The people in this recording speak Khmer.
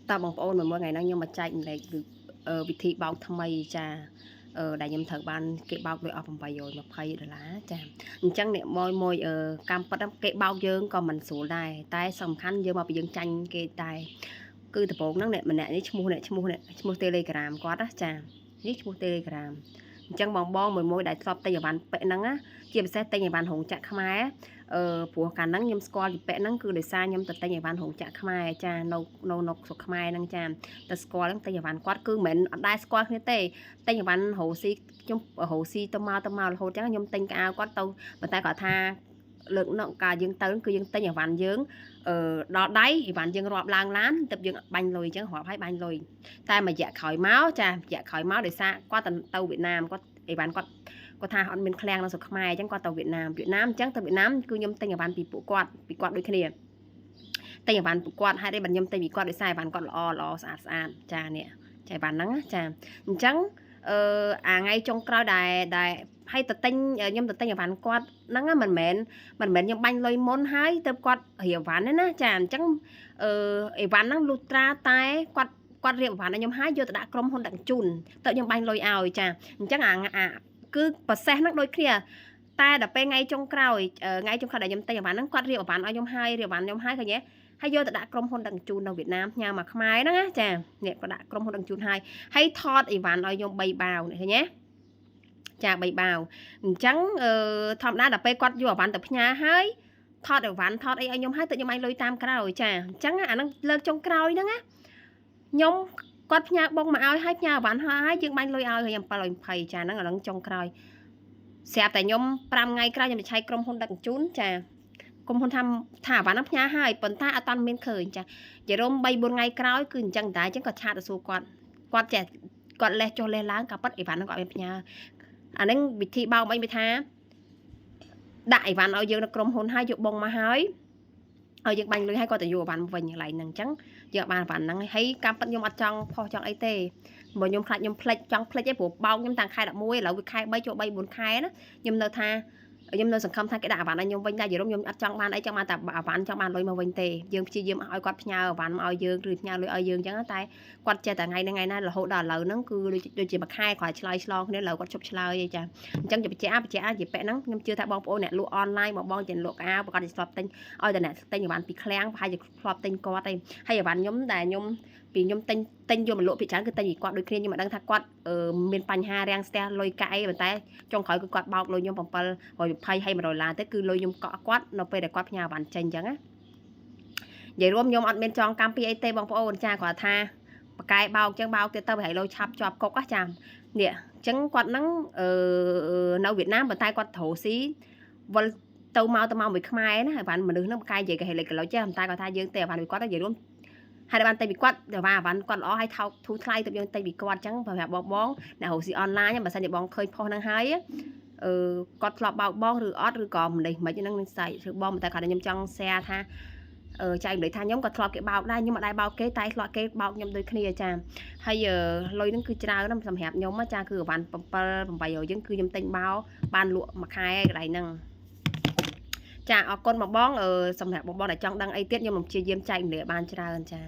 តើបងប្អូនមួយថ្ងៃហ្នឹងខ្ញុំមកចែកម្លែកវិធីបោកថ្មីចាដែលខ្ញុំត្រូវបានគេបោកដោយអស់$820ចាអញ្ចឹងអ្នកមួយកម្មពិតគេបោកយើងក៏មិនស្រួលដែរតែសំខាន់យើងមកពីយើងចាញ់គេដែរគឺដំបូងហ្នឹងអ្នកម្នាក់នេះឈ្មោះ Telegram គាត់ណាចានេះឈ្មោះ Telegram អញ្ចឹងបងមួយដែលធ្លាប់ទិញអីវ៉ាន់ពាក់ហ្នឹងណាជាពិសេសទិញអីវ៉ាន់រោងចក្រខ្មែរព្រោះកាលហ្នឹងខ្ញុំស្គាល់ពីពាក់ហ្នឹងគឺដោយសារខ្ញុំទៅទិញអីវ៉ាន់រោងចក្រខ្មែរចានៅស្រុកខ្មែរហ្នឹងចាទៅស្គាល់ហ្នឹងទិញអីវ៉ាន់គាត់គឺមិនមែនអត់ដែរស្គាល់គ្នាទេទិញអីវ៉ាន់រ៉ូស៊ីខ្ញុំរ៉ូស៊ីទៅមករហូតចឹងខ្ញុំទិញកៅអៅគាត់ទៅប៉ុន្តែគាត់ថាលើកនោះកាលយើងទៅគឺយើងទិញអីវ៉ាន់យើងដល់ដៃអីវ៉ាន់យើងរាប់ឡើងឡានទៅយើងបាញ់លុយអញ្ចឹងរាប់ឲ្យបាញ់លុយតែមួយរយៈក្រោយមកចារយៈក្រោយមកដោយសារគាត់ទៅវៀតណាមគាត់អីវ៉ាន់គាត់ថាអត់មានឃ្លាំងនៅស្រុកខ្មែរអញ្ចឹងគាត់ទៅវៀតណាមអញ្ចឹងទៅវៀតណាមគឺខ្ញុំទិញអីវ៉ាន់ពីពួកគាត់ដូចគ្នាទិញអីវ៉ាន់ពួកគាត់ហេតុអីបើខ្ញុំទិញពីគាត់ដោយសារអីវ៉ាន់គាត់ល្អស្អាតចានេះចាអីវ៉ាន់ហ្នឹងចាអញ្ចឹងអាថ្ងៃចុងក្រោយដែលហើយទៅទិញខ្ញុំទៅទិញអីវ៉ាន់គាត់ហ្នឹងមិនមែនខ្ញុំបាញ់លុយមុនហើយទៅគាត់រៀបអីវ៉ាន់ណាចាអញ្ចឹងអីវ៉ាន់ហ្នឹងលុះត្រាតែគាត់រៀបអីវ៉ាន់ឲ្យខ្ញុំហើយយកទៅដាក់ក្រុមហ៊ុនដឹកជញ្ជូនទៅខ្ញុំបាញ់លុយឲ្យចាអញ្ចឹងអាគឺប្រសេសហ្នឹងដូចគ្នាតែដល់ពេលថ្ងៃចុងក្រោយដែលខ្ញុំទិញអីវ៉ាន់ហ្នឹងគាត់រៀបអីវ៉ាន់ឲ្យខ្ញុំហើយឃើញទេហើយយកទៅដាក់ក្រុមហ៊ុនដឹកជញ្ជូននៅវៀតណាមផ្ញើមកខ្មែរហ្នឹងណាចានេះក៏ដាក់ក្រុមហ៊ុនដឹកជញ្ជូនហើយថតអីវ៉ាន់ឲ្យខ្ញុំ3បាវនេះឃើញទេចា3បាវអញ្ចឹងធម្មតាដល់ពេលគាត់យកអីវ៉ាន់ទៅផ្ញើហើយថតអីវ៉ាន់ថតអីឲ្យខ្ញុំហើយទៅខ្ញុំឲ្យលុយតាមក្រោយចាអញ្ចឹងអាហ្នឹងលើកចុងក្រោយហ្នឹងណាខ្ញុំគាត់ផ្ញើបងមកឲ្យហើយផ្ញើអីវ៉ាន់ហើយយើងបាញ់លុយឲ្យខ្ញុំ720ចាហ្នឹងអាហ្នឹងចុងក្រោយស្រាប់តែខ្ញុំ5ថ្ងៃក្រោយខ្ញុំទៅឆែកក្រុមហ៊ុនដឹកជញ្ជូនចាក្រុមហ៊ុនថាអីវ៉ាន់ហ្នឹងផ្ញើហើយប៉ុន្តែអត់តាន់មានឃើញចាជារំ3 4ថ្ងៃក្រោយគឺអញ្ចឹងតែអញ្ចឹងគាត់ឆាតទៅសួរគាត់ចេះគាត់លេះចុះលេះឡើងក៏ប៉ិតអីវ៉ាន់ហ្នឹងគាត់មានផ្ញើអាហ្នឹងវិធីបោកមិនថាដាក់អីវ៉ាន់ឲ្យយើងនៅក្រុមហ៊ុនហើយយកបងមកហើយឲ្យយើងបាញ់លុយហើយគាត់ទៅយកអីវ៉ាន់វិញកន្លែងហ្នឹងអញ្ចឹងយកបានអីវ៉ាន់ហ្នឹងហើយការប៉ិតខ្ញុំអត់ចង់ផុសចង់អីទេបើខ្ញុំខ្លាចខ្ញុំភ្លេចចង់ភ្លេចឯងព្រោះបោកខ្ញុំតាំងខែ11ឥឡូវវាខែ3ចូល3 4ខែណាខ្ញុំនៅសង្ឃឹមថាគេដាក់អីវ៉ាន់ឲ្យខ្ញុំវិញដែរយល់ខ្ញុំអត់ចង់បានអីចង់បានតែអីវ៉ាន់ចង់បានលុយមកវិញទេយើងព្យាយាមឲ្យគាត់ផ្ញើអីវ៉ាន់មកឲ្យយើងឬផ្ញើលុយឲ្យយើងអញ្ចឹងតែគាត់ចេះតែថ្ងៃណារហូតដល់ឥឡូវហ្នឹងគឺដូចជាមួយខែក្រោយឆ្លើយឆ្លងគ្នាឥឡូវគាត់ជប់ឆ្លើយអីចាអញ្ចឹងបញ្ជាក់ជាពាក់ហ្នឹងខ្ញុំជឿថាបងប្អូនអ្នកលក់អនឡាញបងជាលក់កៅប្រកាសជាធ្លាប់ទិញឲ្យតែអ្នកទិញអីវ៉ាន់ពីឃ្លាំងប្រហែលជាធ្លាប់ទិញគាត់ទេហើយអីវ៉ាន់ខ្ញុំដែលខ្ញុំទិញយកមកលក់ពីច្រើនគឺទិញពីគាត់ដូចគ្នាខ្ញុំមិនដឹងថាគាត់មានបញ្ហារាំងស្ទះលុយកាក់អីប៉ុន្តែចុងក្រោយគឺគាត់បោកលុយខ្ញុំ$720ហើយ$100ទៅគឺលុយខ្ញុំកក់គាត់នៅពេលដែលគាត់ផ្ញើអីវ៉ាន់ចេញអញ្ចឹងណានិយាយរួមខ្ញុំអត់មានចង់កម្មពីអីទេបងប្អូនចាគាត់ថាប៉កែបោកអញ្ចឹងបោកទៀតទៅឲ្យលុយឆាប់ជាប់គុកណាចានេះអញ្ចឹងគាត់ហ្នឹងនៅវៀតណាមប៉ុន្តែគាត់រស់ស៊ីវិលទៅមកមួយខ្មែរណាអីវ៉ាន់មនុស្សហ្នឹងប៉កែនិយាយគេលេចកលុចចេះប៉ុន្តែគាត់ថាយើងទេអីវ៉ាន់ពីគាត់ទៅនិយាយរួមហើយបានតែពីគាត់តែអីវ៉ាន់គាត់ល្អហើយថោកធូរថ្លៃទៅយើងតែពីគាត់អញ្ចឹងប្រាប់បងអ្នករស់ស៊ីអនឡាញបើសិនជាបងឃើញផុសហ្នឹងហើយគាត់ធ្លាប់បោកបងឬអត់ឬក៏មិនហ្នឹងនឹងសាច់ឬបងតែគាត់ខ្ញុំចង់ share ថាចែកម្លេចថាខ្ញុំក៏ធ្លាប់គេបោកដែរខ្ញុំអត់ដែរបោកគេតែធ្លាប់គេបោកខ្ញុំដូចគ្នាចាហើយលុយហ្នឹងគឺច្រើនណាស់សម្រាប់ខ្ញុំចាគឺអីវ៉ាន់7-800យើងគឺខ្ញុំទិញបោបានលក់មួយខែកន្លែងហ្នឹងចាអរគុណបងសម្រាប់បងដែលចង់ដឹងអីទៀតខ្ញុំនឹងព្យាយាមចែកម្លែកបានច្រើនចា